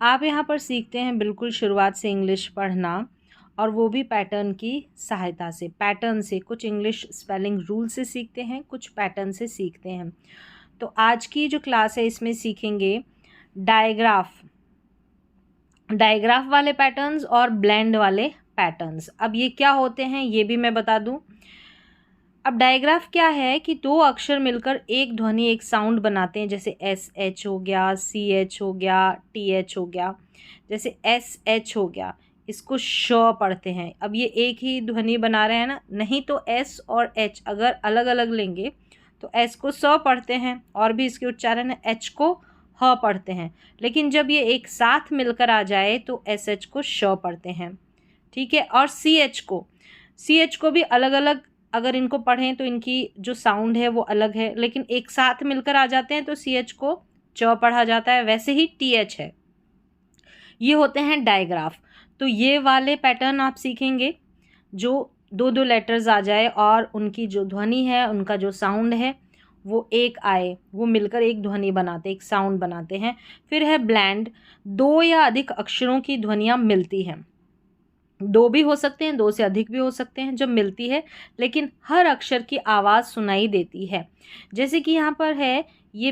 आप यहाँ पर सीखते हैं बिल्कुल शुरुआत से इंग्लिश पढ़ना, और वो भी पैटर्न की सहायता से। पैटर्न से कुछ इंग्लिश स्पेलिंग रूल से सीखते हैं, कुछ पैटर्न से सीखते हैं। तो आज की जो क्लास है इसमें सीखेंगे डायग्राफ वाले पैटर्न्स और ब्लेंड वाले पैटर्न्स। अब ये क्या होते हैं ये भी मैं बता दूं। अब डायग्राफ क्या है कि दो अक्षर मिलकर एक ध्वनि, एक साउंड बनाते हैं। जैसे SH हो गया, CH हो गया, TH हो गया। जैसे SH हो गया, इसको श पढ़ते हैं। अब ये एक ही ध्वनि बना रहे हैं ना, नहीं तो S और H अगर अलग अलग लेंगे तो S को स पढ़ते हैं और भी इसके उच्चारण है, H को ह पढ़ते हैं। लेकिन जब ये एक साथ मिलकर आ जाए तो SH को श पढ़ते हैं, ठीक है। और CH को भी अलग अलग अगर इनको पढ़ें तो इनकी जो साउंड है वो अलग है, लेकिन एक साथ मिलकर आ जाते हैं तो CH को च पढ़ा जाता है। वैसे ही TH है। ये होते हैं डायग्राफ। तो ये वाले पैटर्न आप सीखेंगे जो दो दो लेटर्स आ जाए और उनकी जो ध्वनि है, उनका जो साउंड है वो एक आए, वो मिलकर एक ध्वनि बनाते, एक साउंड बनाते हैं। फिर है ब्लेंड, दो या अधिक अक्षरों की ध्वनियाँ मिलती हैं। दो भी हो सकते हैं, दो से अधिक भी हो सकते हैं जब मिलती है, लेकिन हर अक्षर की आवाज़ सुनाई देती है। जैसे कि यहाँ पर है ये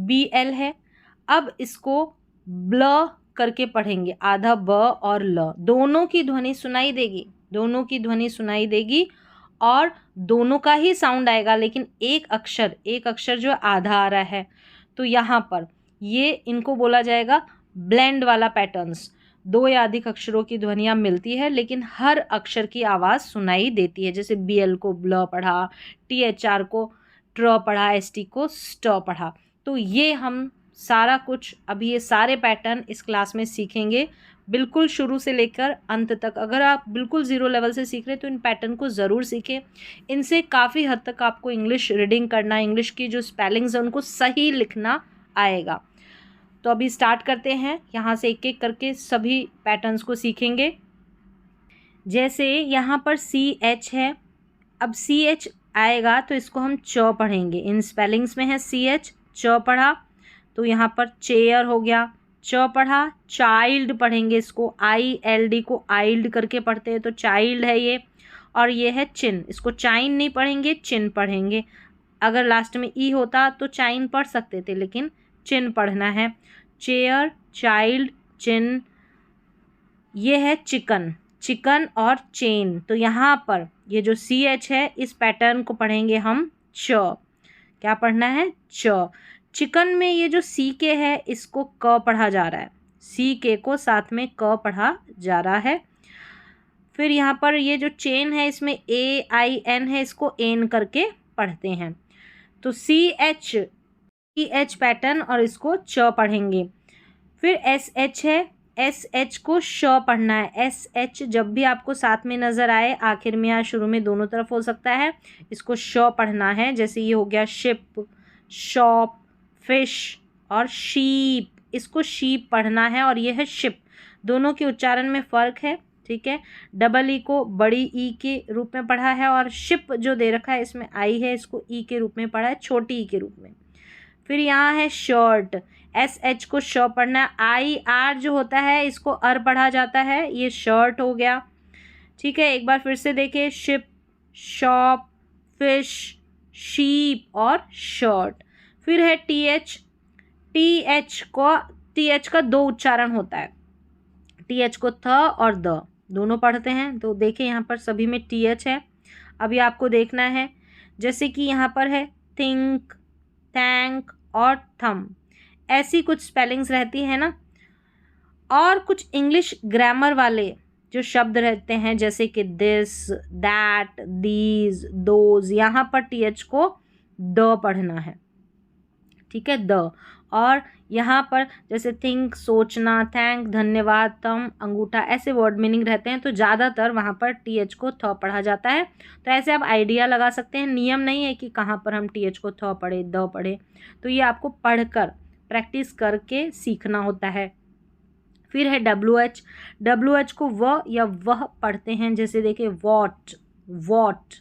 BL है। अब इसको ब्ल करके पढ़ेंगे, आधा ब और ल, दोनों की ध्वनि सुनाई देगी और दोनों का ही साउंड आएगा, लेकिन एक अक्षर जो आधा आ रहा है। तो यहाँ पर ये इनको बोला जाएगा ब्लेंड वाला पैटर्न्स। दो या अधिक अक्षरों की ध्वनियाँ मिलती है लेकिन हर अक्षर की आवाज़ सुनाई देती है। जैसे BL को ब्ल पढ़ा, THR को ट्र पढ़ा, ST को स्ट पढ़ा। तो ये हम सारा कुछ अभी ये सारे पैटर्न इस क्लास में सीखेंगे, बिल्कुल शुरू से लेकर अंत तक। अगर आप बिल्कुल ज़ीरो लेवल से सीख रहे हैं तो इन पैटर्न को ज़रूर सीखें। इनसे काफ़ी हद तक आपको इंग्लिश रीडिंग करना, इंग्लिश की जो स्पेलिंग्स हैं उनको सही लिखना आएगा। तो अभी स्टार्ट करते हैं, यहाँ से एक एक करके सभी पैटर्न्स को सीखेंगे। जैसे यहाँ पर CH है। अब CH आएगा तो इसको हम च पढ़ेंगे। इन स्पेलिंग्स में है CH, च पढ़ा। तो यहाँ पर चेयर हो गया, च पढ़ा। चाइल्ड पढ़ेंगे, इसको ILD को आइल्ड करके पढ़ते हैं तो चाइल्ड है ये। और ये है चिन, इसको चाइन नहीं पढ़ेंगे, चिन पढ़ेंगे। अगर लास्ट में ई होता तो चाइन पढ़ सकते थे, लेकिन चिन पढ़ना है। चेयर, चाइल्ड, चिन। ये है चिकन और चेन। तो यहाँ पर ये जो CH है इस पैटर्न को पढ़ेंगे हम च। क्या पढ़ना है? च। चिकन में ये जो CK है इसको क पढ़ा जा रहा है, CK को साथ में क पढ़ा जा रहा है। फिर यहाँ पर ये जो चेन है इसमें AIN है, इसको एन करके पढ़ते हैं। तो CH पैटर्न और इसको च पढ़ेंगे। फिर SH है, SH को श पढ़ना है। SH जब भी आपको साथ में नज़र आए, आखिर में या शुरू में, दोनों तरफ हो सकता है, इसको श पढ़ना है। जैसे ये हो गया शिप, शॉप, फिश और शीप, इसको शीप पढ़ना है। और ये है शिप, दोनों के उच्चारण में फ़र्क है, ठीक है। डबल ई को बड़ी ई के रूप में पढ़ा है और शिप जो दे रखा है इसमें आई है, इसको ई के रूप में पढ़ा है, छोटी ई के रूप में। फिर यहाँ है शर्ट, SH को श पढ़ना है। IR जो होता है इसको अर पढ़ा जाता है, ये शर्ट हो गया, ठीक है। एक बार फिर से देखिए, शिप, शॉप, फिश, शीप और शर्ट। फिर है TH का दो उच्चारण होता है, TH को थ और द दोनों पढ़ते हैं। तो देखिए यहाँ पर सभी में TH है। अभी आपको देखना है, जैसे कि यहाँ पर है थिंक, थैंक और थम, ऐसी कुछ स्पेलिंग्स रहती है ना। और कुछ इंग्लिश ग्रामर वाले जो शब्द रहते हैं, जैसे कि दिस, दैट, दीज, दोज, यहाँ पर TH को द पढ़ना है, ठीक है, द। और यहाँ पर जैसे थिंक, सोचना, थैंक, धन्यवाद, थम, अंगूठा, ऐसे वर्ड मीनिंग रहते हैं, तो ज़्यादातर वहाँ पर TH को थ पढ़ा जाता है। तो ऐसे आप आइडिया लगा सकते हैं, नियम नहीं है कि कहाँ पर हम TH को थ पढ़े, द पढ़े। तो ये आपको पढ़कर प्रैक्टिस करके सीखना होता है। फिर है WH को व या वह पढ़ते हैं। जैसे देखिए वॉट,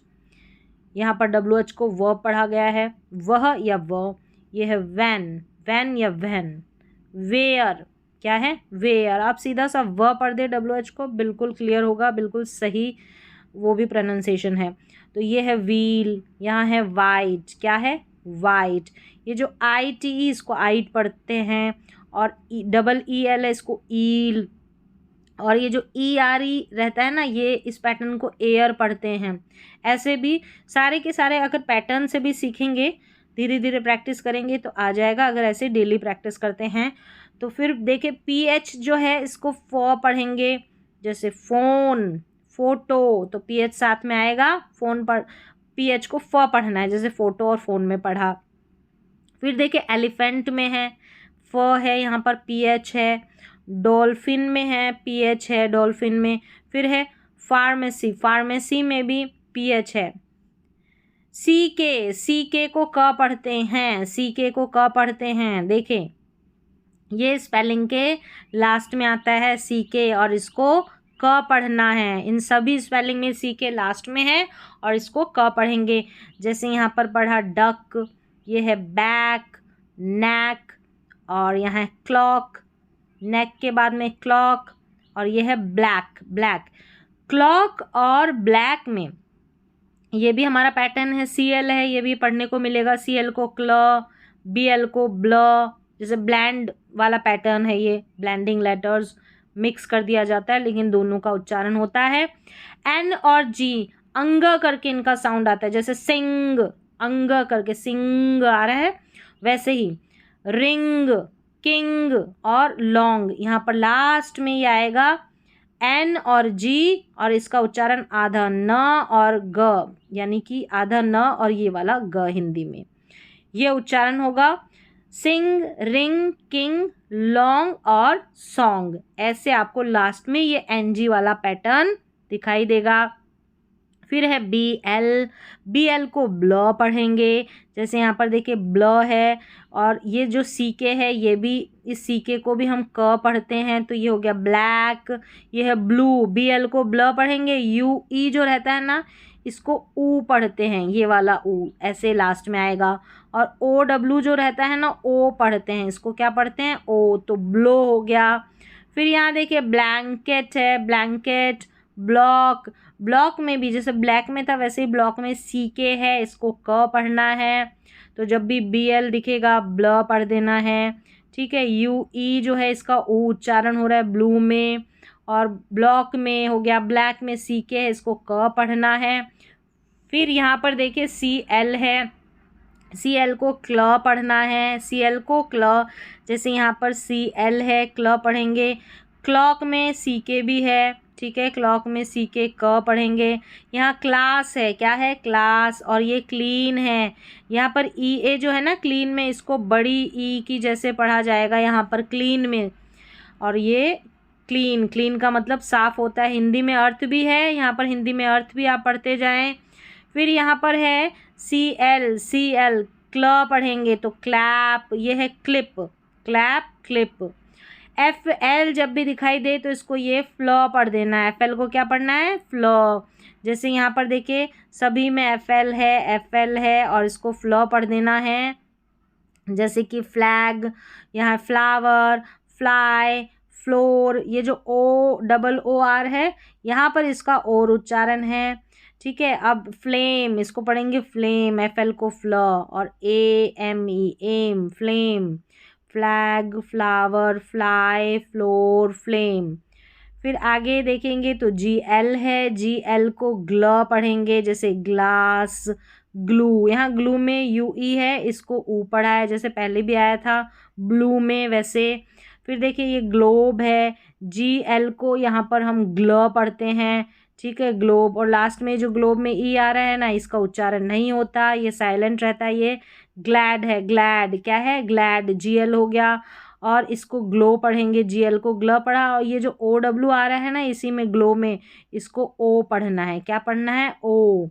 यहाँ पर WH को व पढ़ा गया है, वह या व। ये है वैन या वैन, वेयर, क्या है, वेयर। आप सीधा सा व पढ़ दे WH को, बिल्कुल क्लियर होगा, बिल्कुल सही वो भी प्रोनाउंसिएशन है। तो ये है व्हील, यहाँ है वाइट, क्या है, वाइट। ये जो ITE इसको आइट पढ़ते हैं, और EEL है इसको ईल, और ये जो ERE रहता है ना, ये इस पैटर्न को एयर पढ़ते हैं। ऐसे भी सारे के सारे अगर पैटर्न से भी सीखेंगे, धीरे धीरे प्रैक्टिस करेंगे तो आ जाएगा। अगर ऐसे डेली प्रैक्टिस करते हैं तो फिर देखिए PH जो है इसको फ पढ़ेंगे, जैसे फ़ोन, फोटो, तो PH साथ में आएगा, फ़ोन पर PH को फ पढ़ना है, जैसे फ़ोटो और फ़ोन में पढ़ा। फिर देखिए एलिफेंट में है फ है, यहाँ पर PH है। डॉल्फिन में है PH है, डॉल्फिन में। फिर है फार्मेसी, फार्मेसी में भी PH है। CK को क पढ़ते हैं, CK को क पढ़ते हैं। देखें ये स्पेलिंग के लास्ट में आता है CK, और इसको क पढ़ना है। इन सभी स्पेलिंग में CK लास्ट में है और इसको क पढ़ेंगे। जैसे यहाँ पर पढ़ा डक, ये है बैक, नेक, और यहाँ है क्लॉक, नेक के बाद में क्लॉक, और ये है ब्लैक, ब्लैक। क्लॉक और ब्लैक में ये भी हमारा पैटर्न है, CL है, ये भी पढ़ने को मिलेगा। CL को क्ल, BL को ब्ल, जैसे ब्लैंड वाला पैटर्न है, ये ब्लैंडिंग लेटर्स मिक्स कर दिया जाता है, लेकिन दोनों का उच्चारण होता है। N और G अंग करके इनका साउंड आता है, जैसे सिंग, अंग करके सिंग आ रहा है, वैसे ही रिंग, किंग और लॉन्ग, यहाँ पर लास्ट में ये आएगा N और G, और इसका उच्चारण आधा न और ग, यानी कि आधा न और ये वाला ग हिंदी में ये उच्चारण होगा। सिंग, रिंग, किंग, लॉन्ग और सॉन्ग, ऐसे आपको लास्ट में ये NG वाला पैटर्न दिखाई देगा। फिर है BL को ब्ल पढ़ेंगे, जैसे यहाँ पर देखिए ब्ल है, और ये जो CK है ये भी, इस CK को भी हम क पढ़ते हैं, तो ये हो गया ब्लैक। ये है ब्लू, BL को ब्ल पढ़ेंगे। UE जो रहता है ना, इसको ऊ पढ़ते हैं, ये वाला ऊ ऐसे लास्ट में आएगा। और OW जो रहता है ना, ओ पढ़ते हैं, इसको क्या पढ़ते हैं, ओ, तो ब्लो हो गया। फिर यहाँ देखिए ब्लैंकेट है, ब्लैंकेट, ब्लॉक, ब्लॉक में भी जैसे ब्लैक में था वैसे ही ब्लॉक में CK है, इसको क पढ़ना है, तो जब भी BL दिखेगा ब्ल पढ़ देना है, ठीक है। UE जो है इसका ऊ उच्चारण हो रहा है ब्लू में, और ब्लॉक में हो गया, ब्लैक में CK है, इसको क पढ़ना है। फिर यहाँ पर देखिए CL है, CL को क्ल पढ़ना है, CL को क्ल, जैसे यहाँ पर CL है, क्ल पढ़ेंगे। क्लॉक में CK भी है, ठीक है, क्लॉक में CK क पढ़ेंगे। यहाँ क्लास है, क्या है, क्लास, और ये क्लीन है। यहाँ पर EA जो है ना क्लीन में, इसको बड़ी ई की जैसे पढ़ा जाएगा यहाँ पर क्लीन में, और ये क्लीन, क्लीन का मतलब साफ होता है, हिंदी में अर्थ भी है, यहाँ पर हिंदी में अर्थ भी आप पढ़ते जाएं। फिर यहाँ पर है CL क्ल पढ़ेंगे तो क्लैप, ये है क्लिप, क्लैप, क्लिप। FL जब भी दिखाई दे तो इसको ये फ्लॉ पढ़ देना है, FL को क्या पढ़ना है, फ्लॉ। जैसे यहाँ पर देखिए सभी में FL है और इसको फ्लॉ पढ़ देना है, जैसे कि फ्लैग, यहाँ फ्लावर, फ्लाई, फ्लोर। ये जो OOR है यहाँ पर इसका और उच्चारण है, ठीक है। अब फ्लेम, इसको पढ़ेंगे फ्लेम, FL को फ्ल, और AME एम, flame. Flag, flower, fly, floor, flame. फिर आगे देखेंगे तो GL है, GL को ग्ल पढ़ेंगे, जैसे ग्लास, ग्लू। यहाँ ग्लू में UE है, इसको ऊ पढ़ा है, जैसे पहले भी आया था ब्लू में वैसे। फिर देखिए ये ग्लोब है, GL को यहाँ पर हम ग्ल पढ़ते हैं, ठीक है, ग्लोब। और लास्ट में जो ग्लोब में ई आ रहा है ना, इसका उच्चारण नहीं होता, ये साइलेंट रहता है। ये ग्लैड है, ग्लैड, क्या है, ग्लैड, GL हो गया, और इसको ग्लो पढ़ेंगे, GL को ग्ल पढ़ा। और ये जो OW आ रहा है ना इसी में ग्लो में, इसको ओ पढ़ना है, क्या पढ़ना है, ओ।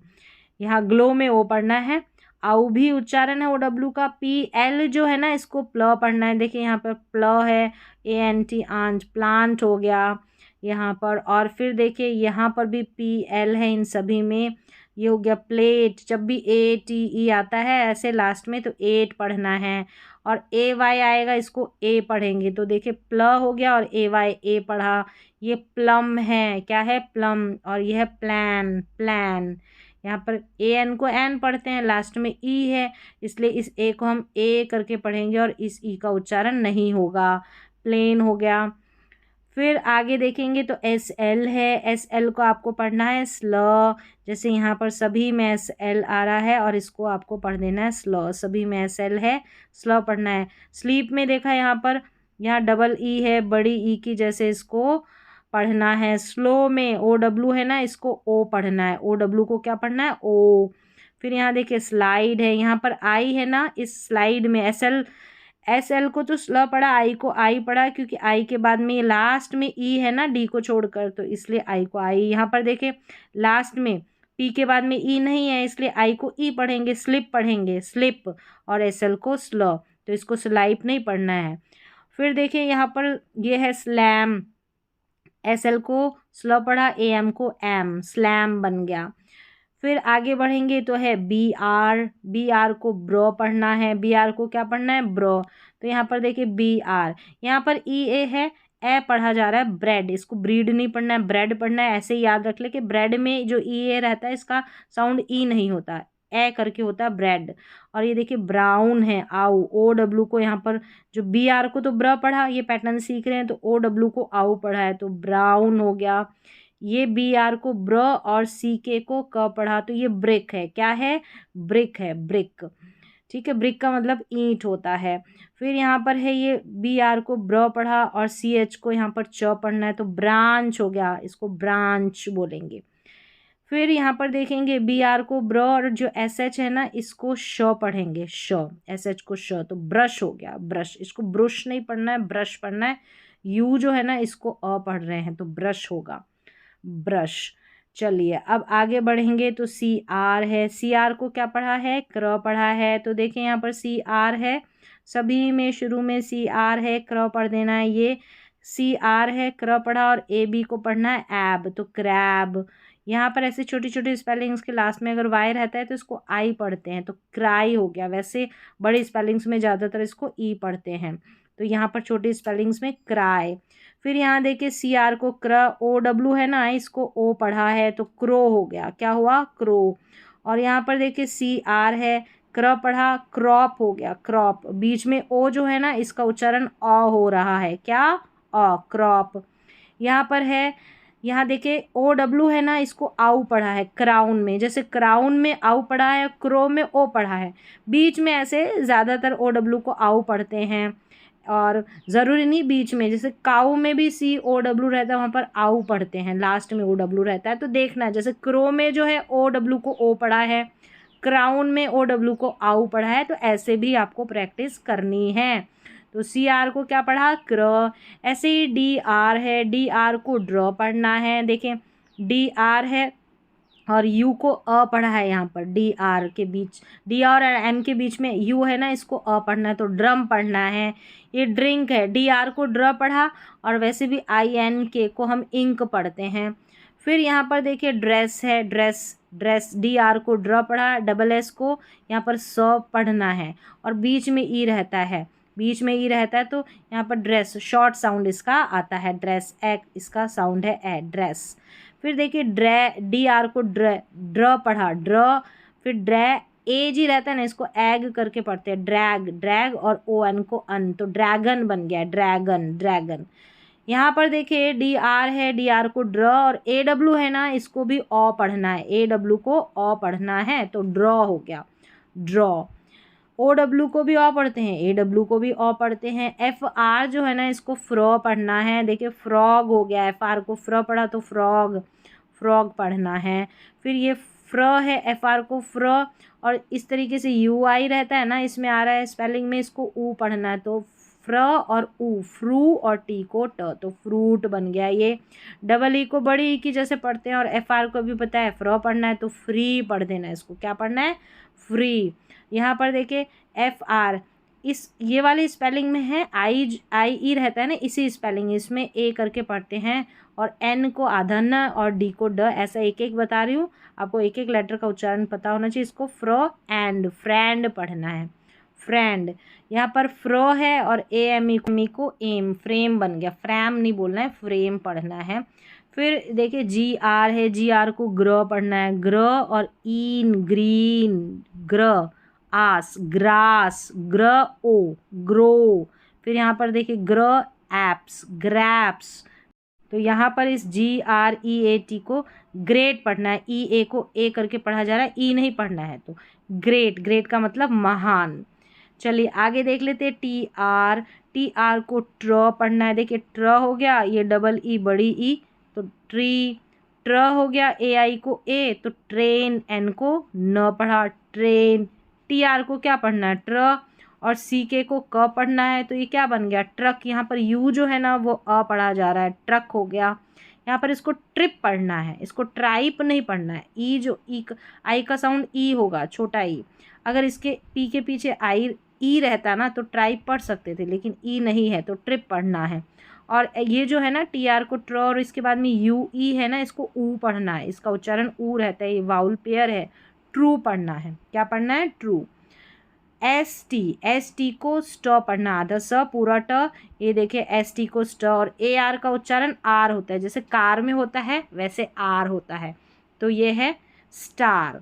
यहाँ ग्लो में ओ पढ़ना है। आउ भी उच्चारण है OW का। PL जो है ना इसको प्ल पढ़ना है, देखिए यहाँ पर प्ल है, ANT, आंट, प्लांट हो गया यहाँ पर। और फिर देखिए यहाँ पर भी PL है इन सभी में, ये हो गया प्लेट। जब भी ATE आता है ऐसे लास्ट में तो 8 पढ़ना है। और ए वाई आएगा, इसको ए पढ़ेंगे तो देखिए प्ल हो गया और ए वाई ए पढ़ा। ये प्लम है, क्या है प्लम, और ये है प्लान, प्लान। यहाँ पर ए एन को एन पढ़ते हैं, लास्ट में ई है, इसलिए इस ए को हम ए करके पढ़ेंगे और इस ई का उच्चारण नहीं होगा। प्लेन हो गया। फिर आगे देखेंगे तो एस एल है, एस एल को आपको पढ़ना है स्ल, जैसे यहाँ पर सभी में एस एल आ रहा है और इसको आपको पढ़ देना है स्ल, सभी में एस एल है, स्ल पढ़ना है। स्लीप में देखा यहाँ पर, यहाँ डबल ई है बड़ी ई की, जैसे इसको पढ़ना है। स्लो में ओ डब्लू है ना, इसको ओ पढ़ना है, ओ डब्लू को क्या पढ़ना है ओ। फिर यहाँ देखिए स्लाइड है, यहाँ पर आई है ना, इस स्लाइड में एस एल, एस एल को तो स्ल पढ़ा, आई को आई पढ़ा, क्योंकि आई के बाद में ये लास्ट में ई है ना डी को छोड़कर, तो इसलिए आई को आई। यहाँ पर देखें लास्ट में पी के बाद में ई नहीं है, इसलिए आई को ई पढ़ेंगे, स्लिप पढ़ेंगे स्लिप, और एस एल को स्ल, तो इसको स्लाइप नहीं पढ़ना है। फिर देखिए यहाँ पर ये है स्लैम, एस एल को स्ल पढ़ा, ए एम को एम, स्लैम बन गया। फिर आगे बढ़ेंगे तो है बी आर, बी आर को ब्रो पढ़ना है, बी आर को क्या पढ़ना है ब्रो, तो यहाँ पर देखिए बी आर, यहाँ पर ई ए है, ए पढ़ा जा रहा है ब्रेड, इसको ब्रीड नहीं पढ़ना है ब्रेड पढ़ना है। ऐसे ही याद रख ले कि ब्रेड में जो ई ए रहता है इसका साउंड ई नहीं होता, ए करके होता है ब्रेड। और ये देखिए ब्राउन है, आउ, ओ डब्लू को यहाँ पर जो बी आर को तो ब्र पढ़ा, ये पैटर्न सीख रहे हैं तो ओ डब्लू को आउ पढ़ा है, तो ब्राउन हो गया। ये बी आर को ब्र और सी के को क पढ़ा, तो ये ब्रिक है, क्या है ब्रिक है, ब्रिक, ठीक है, ब्रिक का मतलब ईंट होता है। फिर यहाँ पर है ये बी आर को ब्र पढ़ा और सी एच को यहाँ पर च पढ़ना है, तो ब्रांच हो गया, इसको ब्रांच बोलेंगे। फिर यहाँ पर देखेंगे बी आर को ब्र और जो एस एच है ना इसको श पढ़ेंगे, श, एस एच को श, तो ब्रश हो गया, ब्रश, इसको ब्रुश नहीं पढ़ना है ब्रश पढ़ना है। यू जो है ना इसको अ पढ़ रहे हैं तो ब्रश होगा, ब्रश। चलिए अब आगे बढ़ेंगे तो सी आर है, सी आर को क्या पढ़ा है क्र पढ़ा है, तो देखिए यहाँ पर सी आर है, सभी में शुरू में सी आर है, क्र पढ़ देना है। ये सी आर है, क्र पढ़ा, और ए बी को पढ़ना है एब, तो क्रैब। यहाँ पर ऐसे छोटी छोटी स्पेलिंग्स के लास्ट में अगर वाई रहता है तो इसको आई पढ़ते हैं, तो क्राई हो गया। वैसे बड़ी स्पेलिंग्स में ज़्यादातर इसको ई पढ़ते हैं, तो यहाँ पर छोटी स्पेलिंग्स में क्राई। फिर यहाँ देखिए सी आर को क्र, ओ डब्लू है ना इसको ओ पढ़ा है, तो क्रो हो गया, क्या हुआ क्रो। और यहाँ पर देखिए सी आर है, क्र पढ़ा, क्रॉप हो गया, क्रॉप। बीच में ओ जो है ना इसका उच्चारण अ हो रहा है, क्या अ, क्रॉप। यहाँ पर है, यहाँ देखिए ओ डब्लू है ना इसको आउ पढ़ा है क्राउन में, जैसे क्राउन में आउ पढ़ा है, क्रो में ओ पढ़ा है, बीच में ऐसे ज़्यादातर ओ डब्लू को आउ पढ़ते हैं, और ज़रूरी नहीं बीच में, जैसे काऊ में भी सी ओ डब्लू रहता है वहाँ पर आउ पढ़ते हैं, लास्ट में ओ डब्लू रहता है, तो देखना है जैसे क्रो में जो है ओ डब्लू को ओ पढ़ा है, क्राउन में ओ डब्लू को आउ पढ़ा है, तो ऐसे भी आपको प्रैक्टिस करनी है। तो सी आर को क्या पढ़ा क्र। ऐसे ही डी आर है, डी आर को ड्रॉ पढ़ना है, देखें डी आर है और यू को अ पढ़ा है, यहाँ पर डी आर के बीच, डी आर और एम के बीच में यू है ना इसको अ पढ़ना है, तो ड्रम पढ़ना है। ये ड्रिंक है, डी आर को ड्र पढ़ा, और वैसे भी आई एन के को हम इंक पढ़ते हैं। फिर यहाँ पर देखिए ड्रेस है, ड्रेस, ड्रेस डी आर को ड्र पढ़ा, डबल एस को यहाँ पर स पढ़ना है, और बीच में ई रहता है, बीच में ई रहता है, तो यहाँ पर ड्रेस शॉर्ट साउंड इसका आता है, ड्रेस, एक इसका साउंड है ए, ड्रेस। फिर देखिए ड्रे, डी आर को ड्र पढ़ा, ड्र, फिर ड्रै, ए जी रहता है ना इसको एग करके पढ़ते हैं, ड्रैग, ड्रैग, और ओ एन को अन, तो ड्रैगन बन गया, ड्रैगन, ड्रैगन। यहाँ पर देखिए डी आर है, डी आर को ड्र, और ए डब्लू है ना इसको भी ओ पढ़ना है, ए डब्लू को ओ पढ़ना है, तो ड्रॉ हो गया, ड्रॉ। ओ डब्लू को भी ओ पढ़ते हैं, ए डब्लू को भी ओ पढ़ते हैं। एफ आर जो है ना इसको फ्रॉ पढ़ना है, देखिए फ्रॉग हो गया, एफ आर को फ्रॉ पढ़ा तो फ्रॉग, फ्रॉग पढ़ना है। फिर ये फ्र है, एफ आर को फ्र, और इस तरीके से यू आई रहता है ना इसमें आ रहा है स्पेलिंग में, इसको ऊ पढ़ना है, तो फ्र और ऊ, फ्रू, और टी को ट, तो फ्रूट बन गया। ये डबल ई को बड़ी ई की जैसे पढ़ते हैं, और एफ आर को भी पता है फ्र पढ़ना है, तो फ्री पढ़ देना है, इसको क्या पढ़ना है फ्री। यहाँ पर देखिए एफ आर, इस ये वाली स्पेलिंग में है, आई आई ई रहता है ना इसी स्पेलिंग, इसमें ए करके पढ़ते हैं, और एन को आधा न और डी को ड, ऐसा एक एक बता रही हूँ, आपको एक एक लेटर का उच्चारण पता होना चाहिए। इसको फ्रो एंड, फ्रेंड पढ़ना है, फ्रेंड। यहाँ पर फ्रो है और AME को एम, फ्रेम बन गया, फ्रेम नहीं बोलना है, फ्रेम पढ़ना है। फिर देखिए GR है, GR को ग्र पढ़ना है, ग्र और इन, ग्रीन, ग्र, आस, ग्रास, ग्र ओ, ग्रो। फिर यहाँ पर देखिए ग्र एप्स, ग्रैप्स। तो यहाँ पर इस GREAT को ग्रेट पढ़ना है, EA को ए करके पढ़ा जा रहा है, ई नहीं पढ़ना है। तो ग्रेट, ग्रेट का मतलब महान। चलिए आगे देख लेते हैं TR, TR को ट्र पढ़ना है। देखिए ट्र हो गया, ये डबल ई बड़ी ई, तो ट्री। ट्र हो गया, AI को ए, तो ट्रेन, N को न पढ़ा, ट्रेन। TR को क्या पढ़ना है, ट्र, और CK को क पढ़ना है, तो ये क्या बन गया, ट्रक। यहाँ पर U जो है ना वो अ पढ़ा जा रहा है, ट्रक हो गया। यहाँ पर इसको ट्रिप पढ़ना है, इसको ट्राइप नहीं पढ़ना है। ई जो आई का साउंड ई होगा, छोटा ई। अगर इसके पी के पीछे आई ई रहता ना तो ट्राइप पढ़ सकते थे, लेकिन ई नहीं है तो ट्रिप पढ़ना है। और ये जो है ना TR को ट्र और इसके बाद में UE है ना, इसको ऊ पढ़ना है, इसका उच्चारण ऊ रहता है, ये वाउल पेयर है। ट्रू पढ़ना है, क्या पढ़ना है, ट्रू। ST को स्ट पढ़ना, आधा स पूरा ट। ये देखिए ST को स्ट, और AR का उच्चारण आर होता है, जैसे कार में होता है वैसे आर होता है, तो ये है स्टार।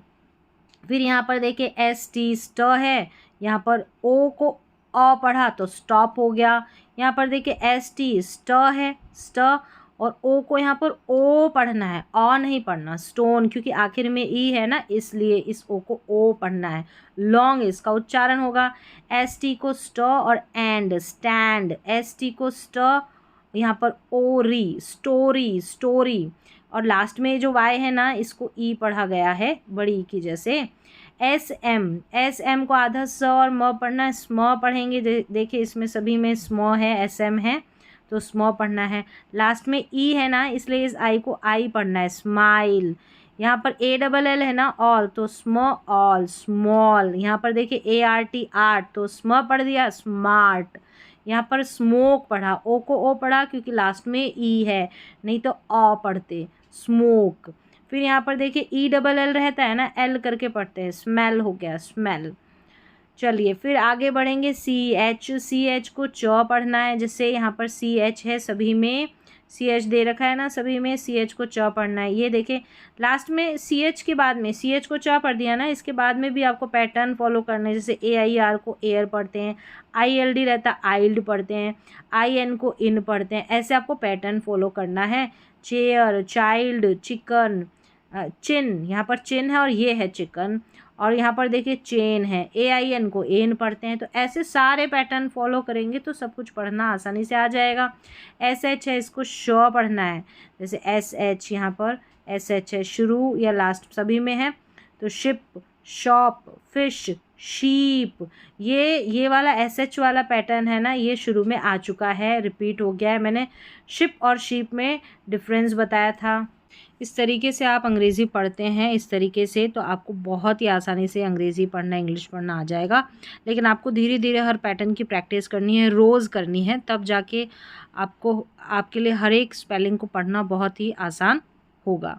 फिर यहाँ पर देखिए ST स्ट है, यहाँ पर O को अ पढ़ा तो स्टॉप हो गया। यहाँ पर देखिए ST स्ट है, स्ट, और O को यहाँ पर ओ पढ़ना है, अ नहीं पढ़ना, स्टोन, क्योंकि आखिर में ई है ना, इसलिए इस ओ को ओ पढ़ना है। लॉन्ग इसका उच्चारण होगा। ST को स्ट और एंड, स्टैंड। ST को स्ट, यहाँ पर ओरी, स्टोरी, स्टोरी, और लास्ट में जो वाई है ना इसको ई पढ़ा गया है, बड़ी की जैसे। SM को आधा स और म पढ़ना है, स्म पढ़ेंगे। देखिए इसमें सभी में स्म है, SM है, तो स्म पढ़ना है। लास्ट में ई है ना, इसलिए इस आई को आई पढ़ना है, स्माइल। यहाँ पर ALL है ना, ऑल, तो स्म ऑल, स्मॉल। यहाँ पर देखिए ART आर्ट, तो स्म पढ़ दिया, स्मार्ट। यहाँ पर स्मोक पढ़ा, ओ को ओ पढ़ा क्योंकि लास्ट में ई है, नहीं तो अ पढ़ते, स्मोक। फिर यहाँ पर देखिए ELL रहता है ना, एल करके पढ़ते हैं, स्मेल हो गया, स्मेल। चलिए फिर आगे बढ़ेंगे। CH को च पढ़ना है, जैसे यहाँ पर CH है, सभी में CH दे रखा है ना, सभी में CH को च पढ़ना है। ये देखिए लास्ट में CH के बाद में CH को च पढ़ दिया ना, इसके बाद में भी आपको पैटर्न फॉलो करना है, जैसे AIR को एयर पढ़ते हैं, ILD रहता आइल्ड पढ़ते हैं, IN को इन पढ़ते हैं, ऐसे आपको पैटर्न फॉलो करना है। चेयर, चाइल्ड, चिकन, चिन, यहाँ पर चिन है और ये है चिकन, और यहाँ पर देखिए चेन है, AIN को एन पढ़ते हैं। तो ऐसे सारे पैटर्न फॉलो करेंगे तो सब कुछ पढ़ना आसानी से आ जाएगा। SH है, इसको श पढ़ना है, जैसे SH, यहाँ पर SH है, शुरू या लास्ट सभी में है। तो शिप, शॉप, फिश, शीप, ये वाला SH वाला पैटर्न है ना, ये शुरू में आ चुका है, रिपीट हो गया है। मैंने शिप और शीप में डिफरेंस बताया था। इस तरीके से आप अंग्रेज़ी पढ़ते हैं, इस तरीके से तो आपको बहुत ही आसानी से अंग्रेज़ी पढ़ना, इंग्लिश पढ़ना आ जाएगा। लेकिन आपको धीरे धीरे हर पैटर्न की प्रैक्टिस करनी है, रोज़ करनी है, तब जाके आपको, आपके लिए हर एक स्पेलिंग को पढ़ना बहुत ही आसान होगा।